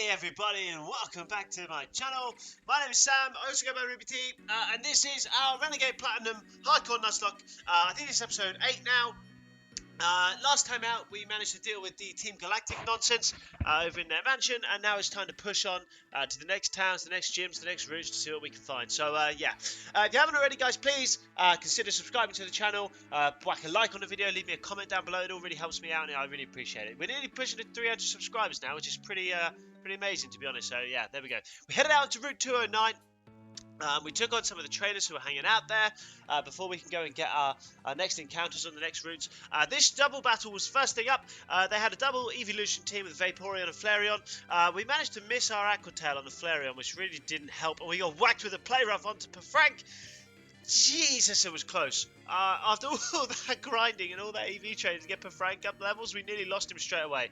Hey everybody, and welcome back to my channel. My name is Sam, I also go by RubyT, and this is our Renegade Platinum Hardcore Nuzlocke. I think this is episode 8 now. Last time out, we managed to deal with the Team Galactic nonsense over in their mansion, and now it's time to push on to the next towns, the next gyms, the next routes to see what we can find. So, yeah. If you haven't already, guys, please consider subscribing to the channel, whack a like on the video, leave me a comment down below. It all really helps me out, and I really appreciate it. We're nearly pushing to 300 subscribers now, which is pretty amazing, to be honest. So, yeah, there we go. We headed out to Route 209. We took on some of the trainers who were hanging out there before we can go and get our next encounters on the next routes. This double battle was first thing up. They had a double evolution team with Vaporeon and Flareon. We managed to miss our Aquatail on the Flareon, which really didn't help. And we got whacked with a play rough onto Frank. Jesus, it was close. After all that grinding and all that EV training to get Frank up levels, we nearly lost him straight away.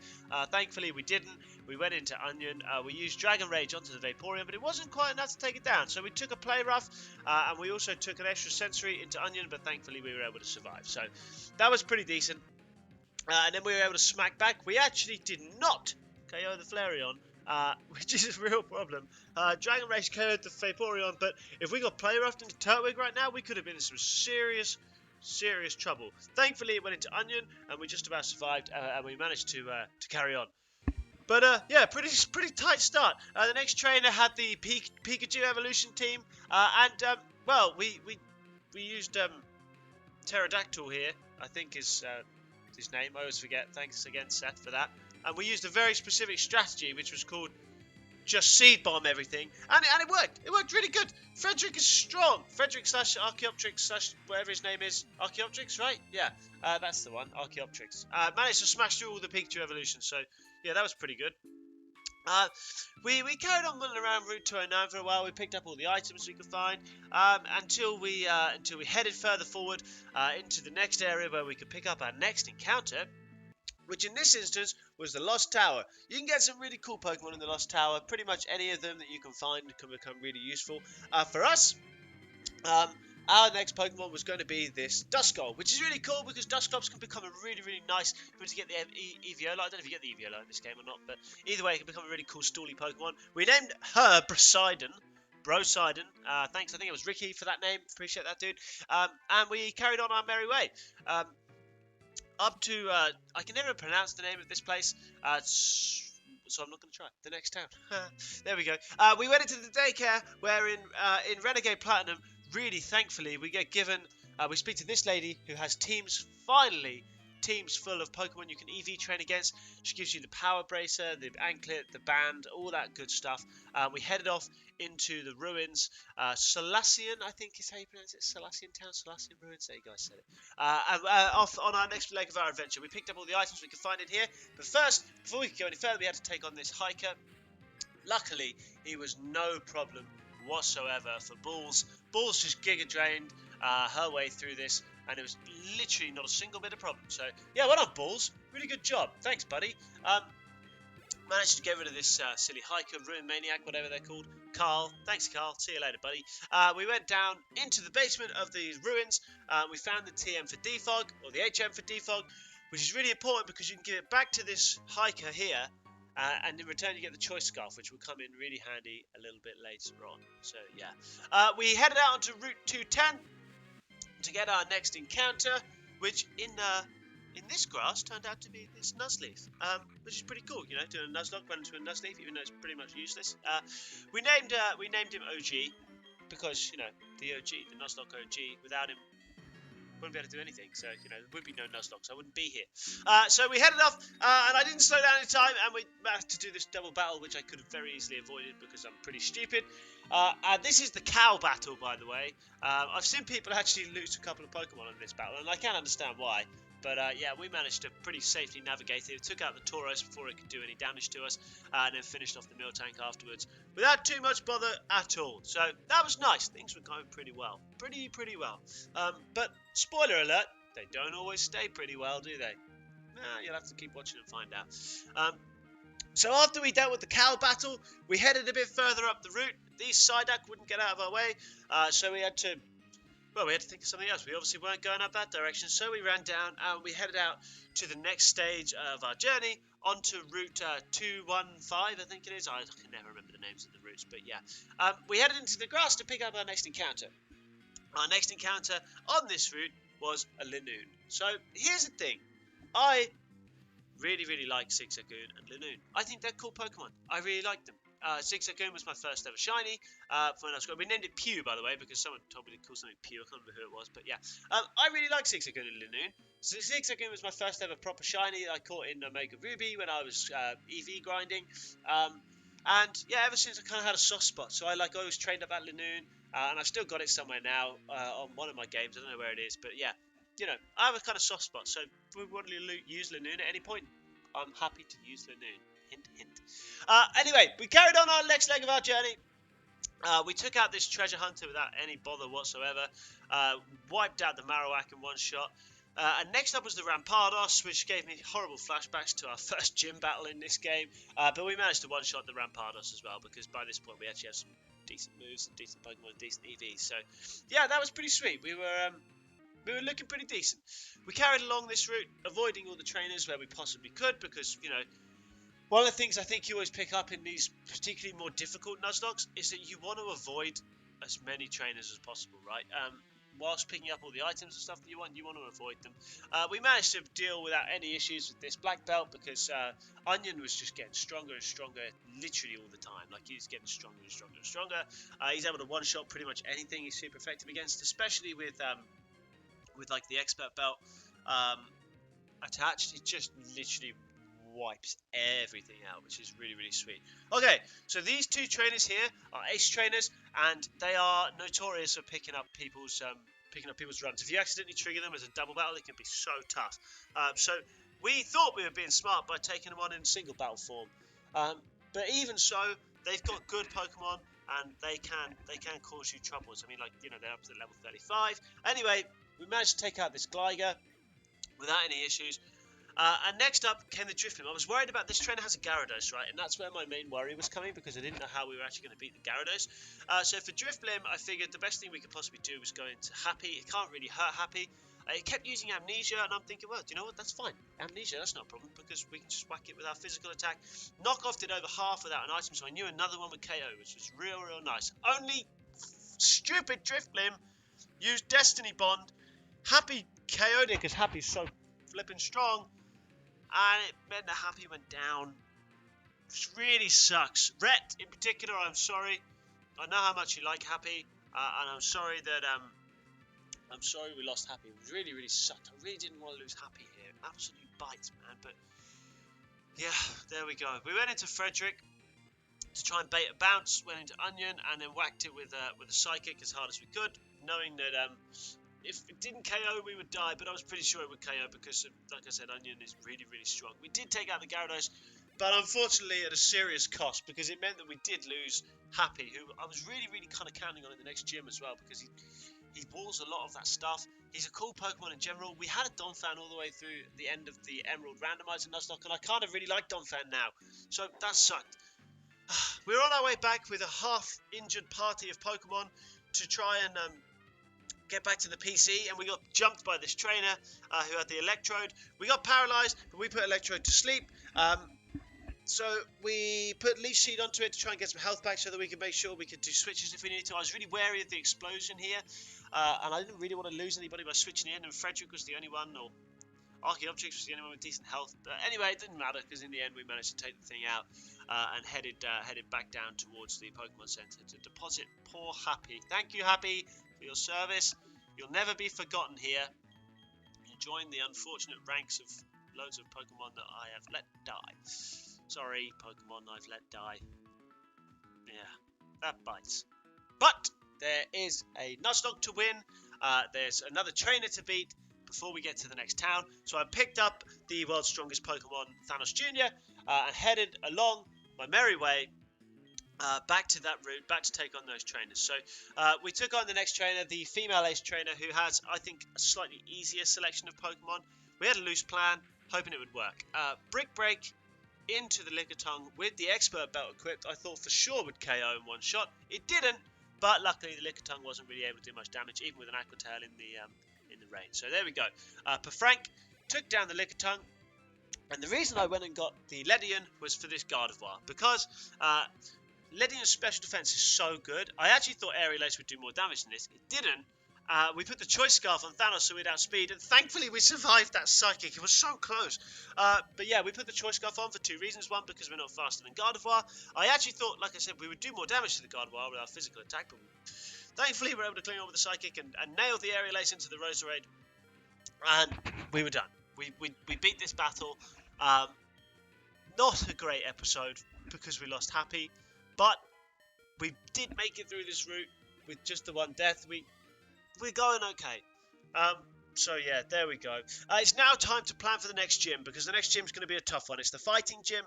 Thankfully, we didn't. We went into Onion. We used Dragon Rage onto the Vaporeon, but it wasn't quite enough to take it down. So we took a Play Rough, and we also took an extra Sensory into Onion, but thankfully we were able to survive. So that was pretty decent. And then we were able to smack back. We actually did not KO the Flareon. Which is a real problem. Dragon Rage KO'd the Vaporeon, but if we got Play Roughed into Turtwig right now, we could have been in some serious trouble. Thankfully, it went into Onion, and we just about survived, and we managed to carry on. But yeah, pretty tight start. The next trainer had the Pikachu evolution team, and well, we used Pterodactyl here. I think is his name. I always forget. Thanks again, Seth, for that. And we used a very specific strategy, which was called just seed bomb everything, and it worked. It worked really good. Frederick is strong. Frederick / Archaeopteryx / whatever his name is. Archaeopteryx, right? Yeah, that's the one. Archaeopteryx. Managed to smash through all the Pikachu evolutions, so yeah, that was pretty good. We carried on running around Route 209 for a while. We picked up all the items we could find until we headed further forward into the next area where we could pick up our next encounter, which in this instance was the Lost Tower. You can get some really cool Pokemon in the Lost Tower. Pretty much any of them that you can find can become really useful. For us, our next Pokemon was going to be this Duskull, which is really cool because Duskulls can become a really nice, if you get the Eeviola. I don't know if you get the Eeviola in this game or not, but either way, it can become a really cool stooly Pokemon. We named her Brosidon. Thanks, I think it was Ricky for that name. Appreciate that, dude. And we carried on our merry way. Up to, I can never pronounce the name of this place, so I'm not going to try. The next town. There we go. We went into the daycare where in Renegade Platinum, really thankfully, we get given, we speak to this lady who has teams full of Pokemon you can EV train against. She gives you the Power Bracer, the Anklet, the Band, all that good stuff. We headed off into the ruins. Salacian, I think is how you pronounce it. Salacian Town, Salacian Ruins. There you guys said it. And off on our next leg of our adventure. We picked up all the items we could find in here. But first, before we could go any further, we had to take on this hiker. Luckily, he was no problem whatsoever for Balls. Balls just giga drained her way through this, and it was literally not a single bit of problem. So yeah, well done, Balls. Really good job. Thanks, buddy. Managed to get rid of this silly hiker, Ruin Maniac, whatever they're called. Carl. Thanks, Carl. See you later, buddy. We went down into the basement of these ruins. We found the TM for defog, or the HM for defog, which is really important because you can give it back to this hiker here, and in return you get the Choice Scarf, which will come in really handy a little bit later on. So yeah. We headed out onto Route 210 to get our next encounter, which in this grass turned out to be this Nuzleaf, which is pretty cool, you know, doing a Nuzlocke, run into a Nuzleaf, even though it's pretty much useless. We named him OG because, you know, the OG, the Nuzlocke OG, without him, wouldn't be able to do anything, so, you know, there would be no Nuzlocke, so I wouldn't be here. So we headed off, and I didn't slow down in time, and we managed to do this double battle, which I could have very easily avoided because I'm pretty stupid. This is the cow battle, by the way. I've seen people actually lose a couple of Pokemon in this battle, and I can understand why. But yeah, we managed to pretty safely navigate it. Took out the Tauros before it could do any damage to us, and then finished off the Miltank afterwards without too much bother at all. So that was nice. Things were going pretty well. Pretty well. But spoiler alert, they don't always stay pretty well, do they? Nah, you'll have to keep watching and find out. So after we dealt with the cow battle, we headed a bit further up the route. These Psyduck wouldn't get out of our way, so we had to well, we had to think of something else. We obviously weren't going up that direction, so we ran down and we headed out to the next stage of our journey onto Route 215, I think it is. I can never remember the names of the routes, but yeah. We headed into the grass to pick up our next encounter. Our next encounter on this route was a Linoon. So here's the thing. I really like Zigzagoon and Linoon. I think they're cool Pokemon. I really like them. Zigzagoon was my first ever shiny when I was growing. We named it Pew, by the way, because someone told me to call something Pew. I can't remember who it was, but yeah. I really like Zigzagoon and Linoon. So Zigzagoon was my first ever proper shiny that I caught in Omega Ruby when I was EV grinding. And yeah, ever since I kind of had a soft spot. So I always trained up that Linoon, and I've still got it somewhere now on one of my games. I don't know where it is, but yeah. You know, I have a kind of soft spot, so if we want to use Linoon at any point, I'm happy to use Linoon. Hint, hint. Anyway, we carried on our next leg of our journey. We took out this treasure hunter without any bother whatsoever. Wiped out the Marowak in one shot. And next up was the Rampardos, which gave me horrible flashbacks to our first gym battle in this game. But we managed to one-shot the Rampardos as well, because by this point we actually have some decent moves, and decent Pokemon, and decent EVs. So, yeah, that was pretty sweet. We were looking pretty decent. We carried along this route, avoiding all the trainers where we possibly could, because, you know, one of the things I think you always pick up in these particularly more difficult Nuzlocks is that you want to avoid as many trainers as possible, right? Whilst picking up all the items and stuff that you want to avoid them. We managed to deal without any issues with this black belt because Onion was just getting stronger and stronger literally all the time. Like, he's getting stronger and stronger and stronger. He's able to one-shot pretty much anything he's super effective against, especially with like the expert belt attached. It just literally wipes everything out, which is really sweet. Okay, so these two trainers here are ace trainers, and they are notorious for picking up people's runs. If you accidentally trigger them as a double battle, it can be so tough. So we thought we were being smart by taking them on in single battle form, but even so, they've got good Pokemon, and they can cause you troubles. I mean, like, you know, they're up to level 35. Anyway, we managed to take out this Gligar without any issues. And next up came the Drifloon. I was worried about this trainer has a Gyarados, right? And that's where my main worry was coming, because I didn't know how we were actually going to beat the Gyarados. So for Drifloon, I figured the best thing we could possibly do was go into Happy. It can't really hurt Happy. It kept using Amnesia, and I'm thinking, well, do you know what? That's fine. Amnesia, that's not a problem, because we can just whack it with our physical attack. Knockoff did over half without an item, so I knew another one with KO, which was real nice. Only stupid Drifloon used Destiny Bond. Happy KO'd it, because Happy's so flipping strong. And it meant that Happy went down, which really sucks. Rhett, in particular, I'm sorry. I know how much you like Happy, and I'm sorry that we lost Happy. It really sucked. I really didn't want to lose Happy here. Absolute bites, man. But yeah, there we go. We went into Frederick to try and bait a bounce. Went into Onion and then whacked it with a Psychic as hard as we could, knowing that if it didn't KO, we would die, but I was pretty sure it would KO because, like I said, Onion is really strong. We did take out the Gyarados, but unfortunately at a serious cost, because it meant that we did lose Happy, who I was really kind of counting on in the next gym as well, because he walls a lot of that stuff. He's a cool Pokemon in general. We had a Donphan all the way through the end of the Emerald Randomizer Nuzlocke, and I kind of really like Donphan now, so that sucked. We're on our way back with a half-injured party of Pokemon to try and get back to the PC, and we got jumped by this trainer who had the Electrode. We got paralyzed, but we put Electrode to sleep. So we put Leech Seed onto it to try and get some health back so that we could make sure we could do switches if we needed to. I was really wary of the explosion here, and I didn't really want to lose anybody by switching in, and Frederick was the only one, or Archaeopteryx was the only one with decent health. But anyway, it didn't matter, because in the end we managed to take the thing out and headed back down towards the Pokemon Center to deposit poor Happy. Thank you, Happy, for your service. You'll never be forgotten here. You join the unfortunate ranks of loads of Pokemon that I have let die. Sorry, Pokemon I've let die. Yeah, that bites. But there is a Nuzlocke to win. There's another trainer to beat before we get to the next town. So I picked up the world's strongest Pokemon, Thanos Jr., and headed along my merry way back to that route, back to take on those trainers. So we took on the next trainer, the female ace trainer, who has, I think, a slightly easier selection of Pokemon. We had a loose plan, hoping it would work. Brick Break into the Lickitung with the expert belt equipped, I thought for sure would KO in one shot. It didn't, but luckily the Lickitung wasn't really able to do much damage, even with an Aqua Tail in the rain. So there we go. Frank took down the Lickitung. And the reason I went and got the Ledian was for this Gardevoir, because Ledian's special defense is so good. I actually thought Aerial Ace would do more damage than this. It didn't. We put the Choice Scarf on Thanos so we'd outspeed, and thankfully we survived that Psychic. It was so close. But yeah, we put the Choice Scarf on for two reasons. One, because we're not faster than Gardevoir. I actually thought, like I said, we would do more damage to the Gardevoir with our physical attack, but thankfully we were able to clean up with the Psychic and nail the Aerial Ace into the Roserade, and we were done. We beat this battle. Not a great episode because we lost Happy, but we did make it through this route with just the one death. We're going okay. So yeah, there we go. It's now time to plan for the next gym, because the next gym is going to be a tough one. It's the fighting gym,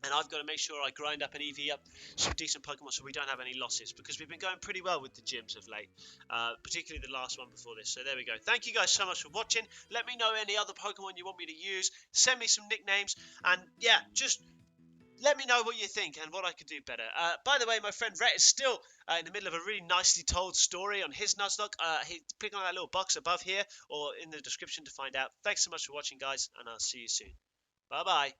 and I've got to make sure I grind up and EV up some decent Pokemon so we don't have any losses, because we've been going pretty well with the gyms of late, particularly the last one before this. So there we go. Thank you guys so much for watching. Let me know any other Pokemon you want me to use. Send me some nicknames, and yeah, just let me know what you think and what I could do better. By the way, my friend Rhett is still in the middle of a really nicely told story on his Nuzlocke. Click on that little box above here or in the description to find out. Thanks so much for watching, guys, and I'll see you soon. Bye-bye.